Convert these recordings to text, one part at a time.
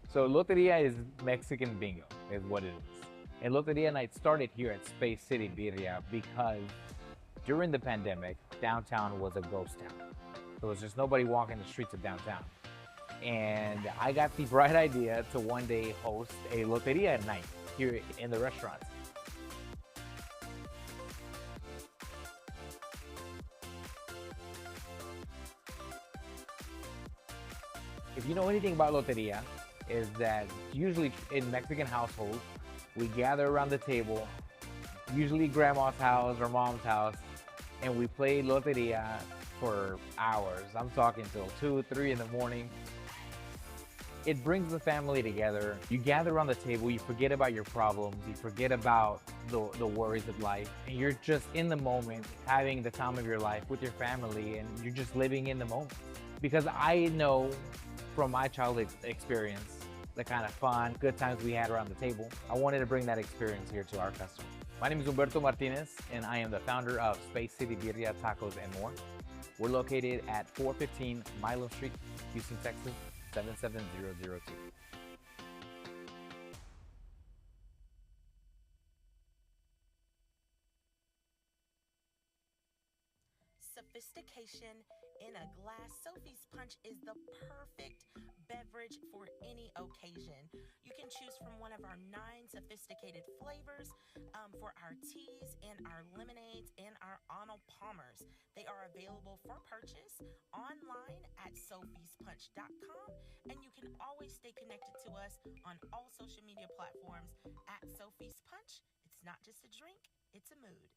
So Loteria is Mexican bingo, is what it is. And Loteria night started here at Space City Birria because during the pandemic, downtown was a ghost town. There was just nobody walking the streets of downtown. And I got the bright idea to one day host a Loteria night here in the restaurant. If you know anything about Loteria, is that usually in Mexican households, we gather around the table, usually grandma's house or mom's house, and we play Loteria for hours. I'm talking till 2, 3 in the morning. It brings the family together. You gather around the table, you forget about your problems, you forget about the worries of life, and you're just in the moment, having the time of your life with your family, and you're just living in the moment. Because I know from my childhood experience, the kind of fun, good times we had around the table, I wanted to bring that experience here to our customers. My name is Humberto Martinez, and I am the founder of Space City Birria, Tacos, and More. We're located at 415 Milo Street, Houston, Texas, 77002. Sophistication in a glass. Sophie's Punch is the perfect beverage for any occasion. You can choose from one of our 9 sophisticated flavors for our teas and our lemonades and our Arnold Palmers. They are available for purchase online at sophyspunch.com, and you can always stay connected to us on all social media platforms at Sophie's Punch. It's not just a drink, it's a mood.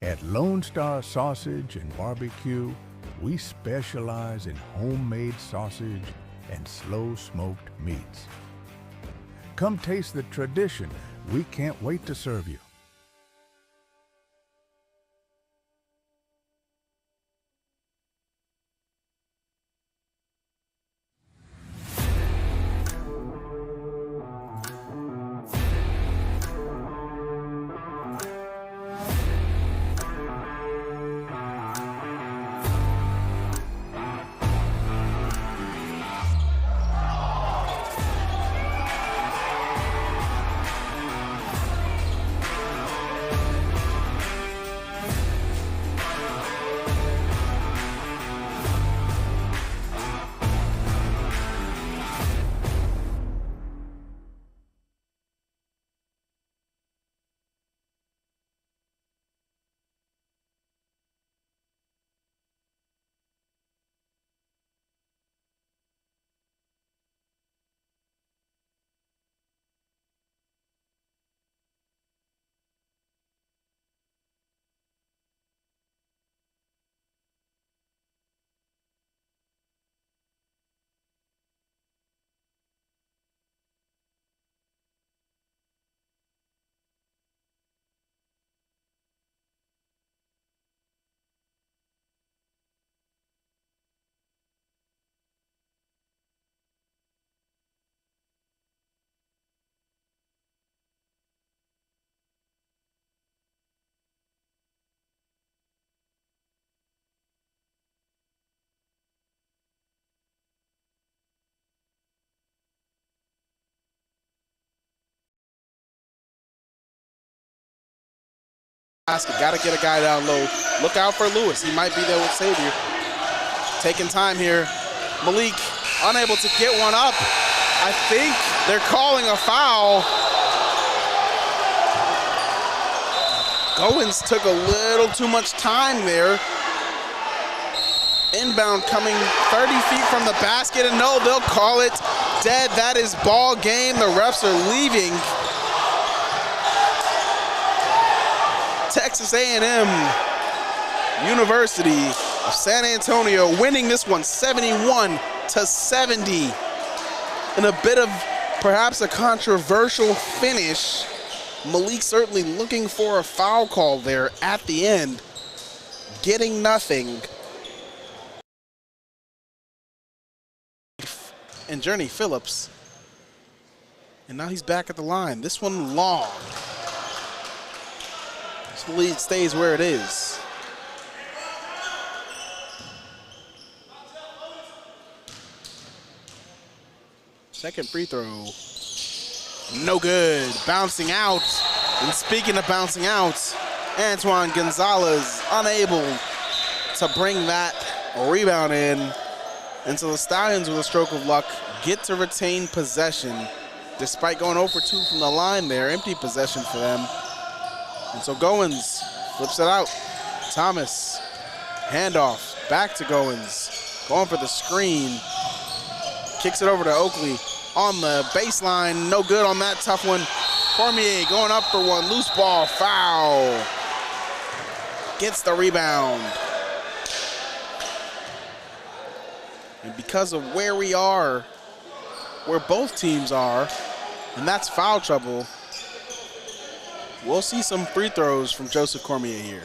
At Lone Star Sausage and Barbecue, we specialize in homemade sausage and slow-smoked meats. Come taste the tradition. We can't wait to serve you. basket. Got to get a guy down low. Look out for Lewis. He might be there with Savior. Taking time here. Malik unable to get one up. I think they're calling a foul. Goins took a little too much time there. Inbound coming 30 feet from the basket, and no, they'll call it dead. That is ball game. The refs are leaving. Texas A&M University of San Antonio winning this one 71-70 in a bit of perhaps a controversial finish. Malik certainly looking for a foul call there at the end, getting nothing. And Journey Phillips, and now he's back at the line. This one long. This lead stays where it is. Second free throw, no good. Bouncing out, and speaking of bouncing out, Antoine Gonzalez unable to bring that rebound in. And so the Stallions, with a stroke of luck, get to retain possession despite going 0 for 2 from the line there. Empty possession for them. And so Goins flips it out. Thomas, handoff, back to Goins. Going for the screen. Kicks it over to Oakley on the baseline. No good on that tough one. Cormier going up for one. Loose ball, foul. Gets the rebound. And because of where we are, where both teams are, and that's foul trouble, we'll see some free throws from Joseph Cormier here.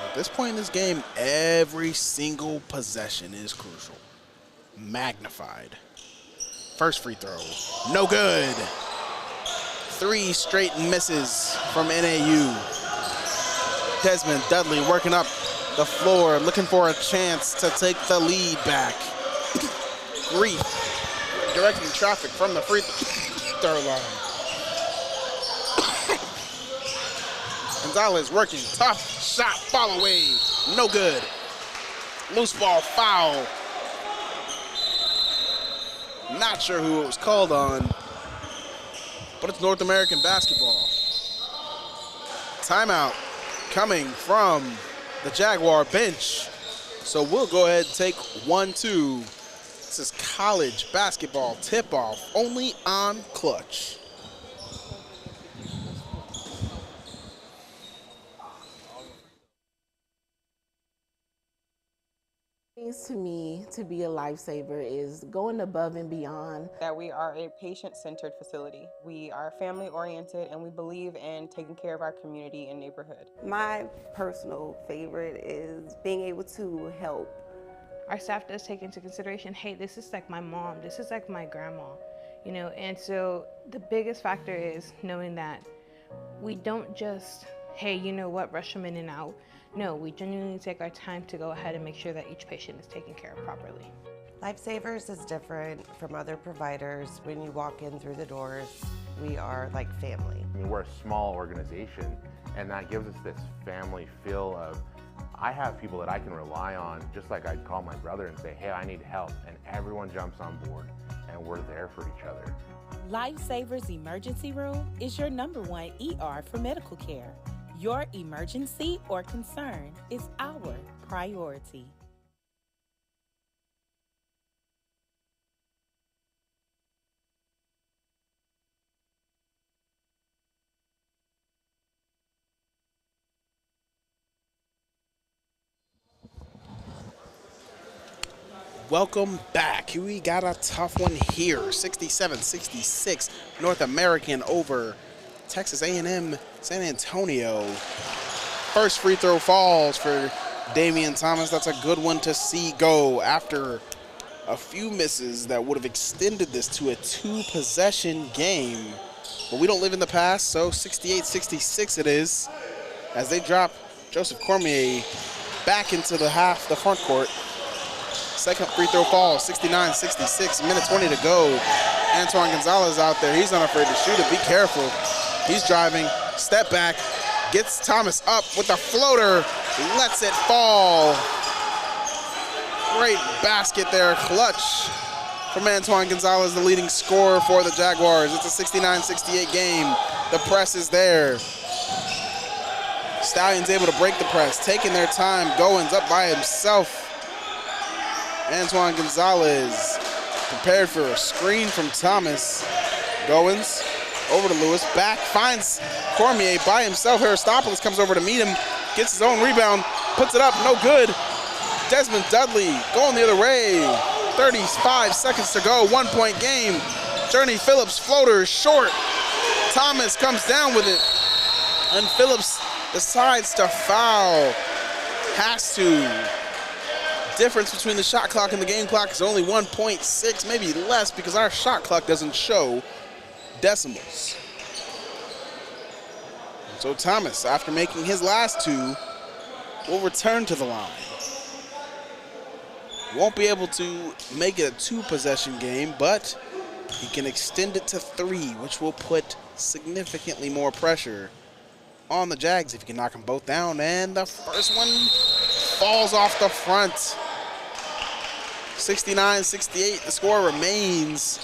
At this point in this game, every single possession is crucial. Magnified. First free throw, no good. 3 straight misses from NAU. Desmond Dudley working up the floor, looking for a chance to take the lead back. Grief directing traffic from the free throw line. Gonzalez working, tough shot, fall away, no good. Loose ball, foul. Not sure who it was called on, but it's North American basketball. Timeout coming from the Jaguar bench. So we'll go ahead and take 1-2. This is college basketball tip-off only on Clutch. Means to me to be a lifesaver is going above and beyond. That we are a patient-centered facility. We are family-oriented and we believe in taking care of our community and neighborhood. My personal favorite is being able to help. Our staff does take into consideration, hey, this is like my mom, this is like my grandma, you know, and so the biggest factor is knowing that we don't just, hey, you know what, rush them in and out. No, we genuinely take our time to go ahead and make sure that each patient is taken care of properly. Lifesavers is different from other providers. When you walk in through the doors, we are like family. I mean, we're a small organization, and that gives us this family feel of, I have people that I can rely on, just like I'd call my brother and say, hey, I need help, and everyone jumps on board, and we're there for each other. Lifesavers Emergency Room is your #1 ER for medical care. Your emergency or concern is our priority. Welcome back. We got a tough one here. 67-66, North American over Texas A&M San Antonio. First free throw falls for Damian Thomas. That's a good one to see go after a few misses that would have extended this to a 2-possession game. But we don't live in the past, so 68-66 it is, as they drop Joseph Cormier back into the front court. Second free throw falls, 69-66, minute 20 to go. Antoine Gonzalez out there. He's not afraid to shoot it. Be careful. He's driving, step back, gets Thomas up with a floater, lets it fall. Great basket there, clutch from Antoine Gonzalez, the leading scorer for the Jaguars. It's a 69-68 game. The press is there. Stallions able to break the press, taking their time. Goins up by himself. Antoine Gonzalez prepared for a screen from Thomas. Goins over to Lewis, back, finds Cormier by himself. Aristopoulos comes over to meet him, gets his own rebound, puts it up, no good. Desmond Dudley going the other way. 35 seconds to go, 1 point game. Journey Phillips floater short. Thomas comes down with it, and Phillips decides to foul. Has to. Difference between the shot clock and the game clock is only 1.6, maybe less, because our shot clock doesn't show decimals. So Thomas, after making his last two, will return to the line. Won't be able to make it a two-possession game, but he can extend it to three, which will put significantly more pressure on the Jags if he can knock them both down. And the first one falls off the front. 69-68, the score remains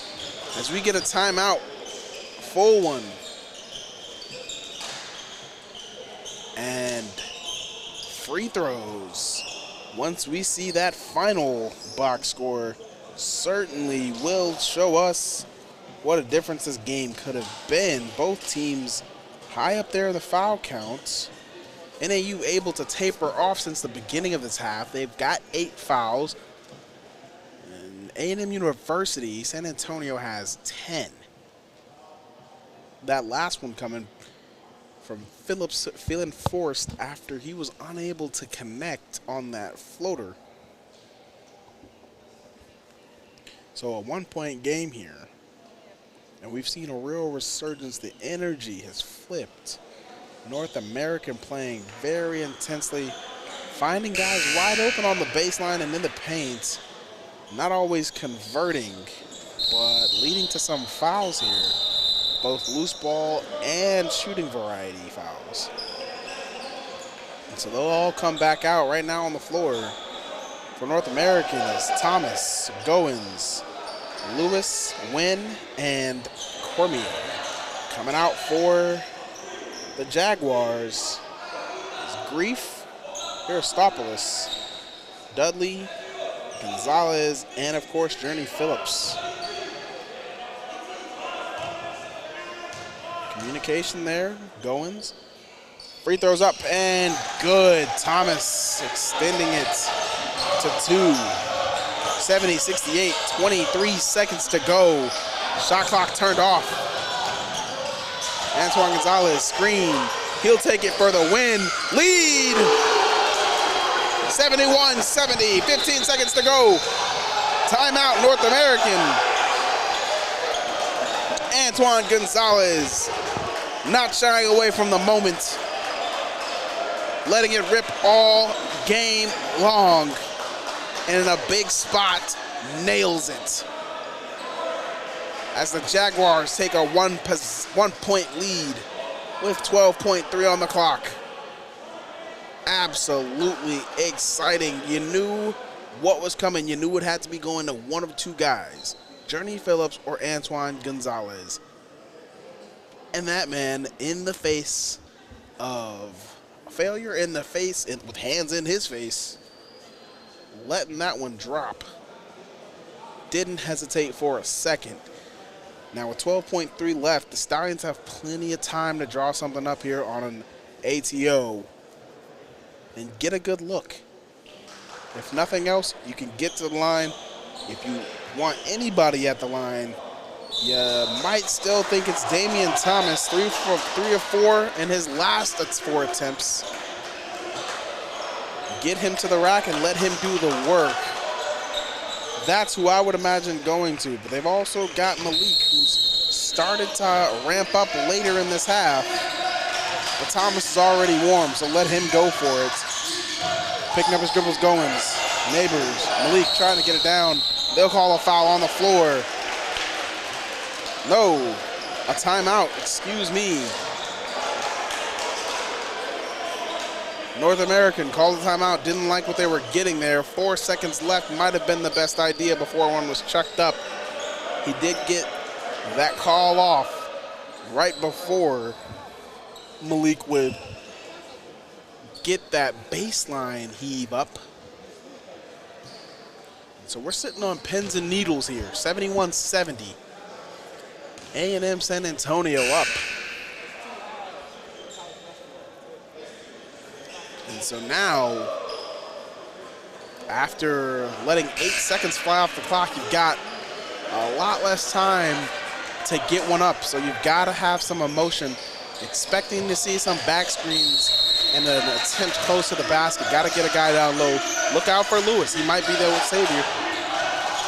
as we get a timeout, full one. And free throws. Once we see that final box score, certainly will show us what a difference this game could have been. Both teams high up there in the foul counts. NAU able to taper off since the beginning of this half. They've got 8 fouls. And A&M University, San Antonio has 10. That last one coming from Phillips feeling forced after he was unable to connect on that floater. So a 1 point game here. And we've seen a real resurgence. The energy has flipped. North American playing very intensely, finding guys wide open on the baseline and in the paint. Not always converting, but leading to some fouls here. Both loose ball and shooting variety fouls. And so they'll all come back out right now on the floor. For North American is Thomas, Goins, Lewis, Wynn, and Cormier. Coming out for the Jaguars is Grief, Aristopoulos, Dudley, Gonzalez, and of course Journey Phillips. Communication there, Goins. Free throws up and good. Thomas extending it to 2. 70-68, 23 seconds to go. Shot clock turned off. Antoine Gonzalez screen. He'll take it for the win. Lead. 71-70, 15 seconds to go. Timeout, North American. Antoine Gonzalez not shying away from the moment. Letting it rip all game long. And in a big spot, nails it. As the Jaguars take a 1 point lead with 12.3 on the clock. Absolutely exciting. You knew what was coming. You knew it had to be going to one of two guys, Journey Phillips or Antoine Gonzalez. And that man, in the face of failure, in the face, with hands in his face, letting that one drop. Didn't hesitate for a second. Now with 12.3 left, the Stallions have plenty of time to draw something up here on an ATO and get a good look. If nothing else, you can get to the line. If you want anybody at the line, you might still think it's Damian Thomas, 3 of 4 in his last 4 attempts. Get him to the rack and let him do the work. That's who I would imagine going to. But they've also got Malik, who's started to ramp up later in this half. But Thomas is already warm, so let him go for it. Picking up his dribbles, Goins. Neighbors, Malik trying to get it down. They'll call a foul on the floor. No, a timeout, excuse me. North American called a timeout, didn't like what they were getting there. 4 seconds left, might have been the best idea before one was chucked up. He did get that call off right before Malik would get that baseline heave up. So we're sitting on pins and needles here, 71-70. A&M San Antonio up. And so now, after letting 8 seconds fly off the clock, you've got a lot less time to get one up. So you've got to have some emotion, expecting to see some back screens and an attempt close to the basket. Got to get a guy down low. Look out for Lewis. He might be the savior.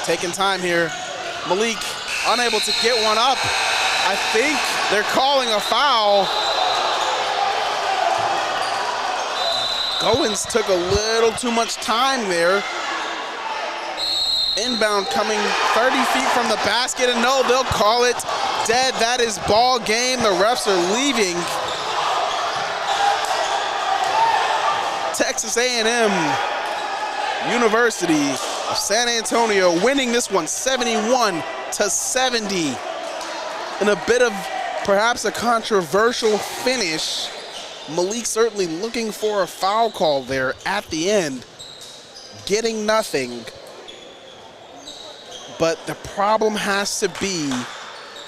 Taking time here. Malik unable to get one up. I think they're calling a foul. Goins took a little too much time there. Inbound coming 30 feet from the basket, and no, they'll call it dead. That is ball game. The refs are leaving. Texas A&M University of San Antonio winning this one 71-70. In a bit of perhaps a controversial finish. Malik certainly looking for a foul call there at the end, getting nothing. But the problem has to be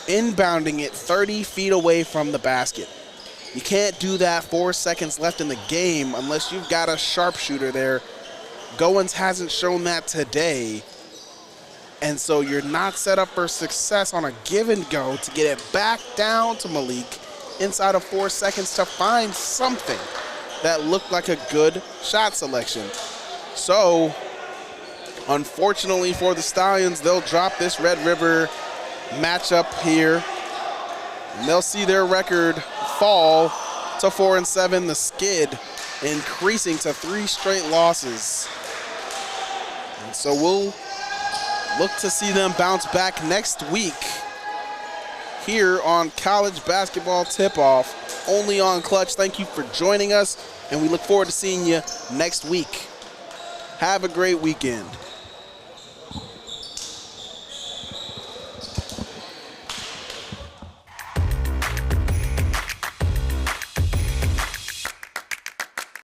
inbounding it 30 feet away from the basket. You can't do that 4 seconds left in the game unless you've got a sharpshooter there. Goins hasn't shown that today. And so you're not set up for success on a give and go to get it back down to Malik inside of 4 seconds to find something that looked like a good shot selection. So, unfortunately for the Stallions, they'll drop this Red River matchup here. And they'll see their record fall to 4-7, the skid increasing to 3 straight losses. And so we'll look to see them bounce back next week here on College Basketball Tip-Off, only on Clutch. Thank you for joining us, and we look forward to seeing you next week. Have a great weekend.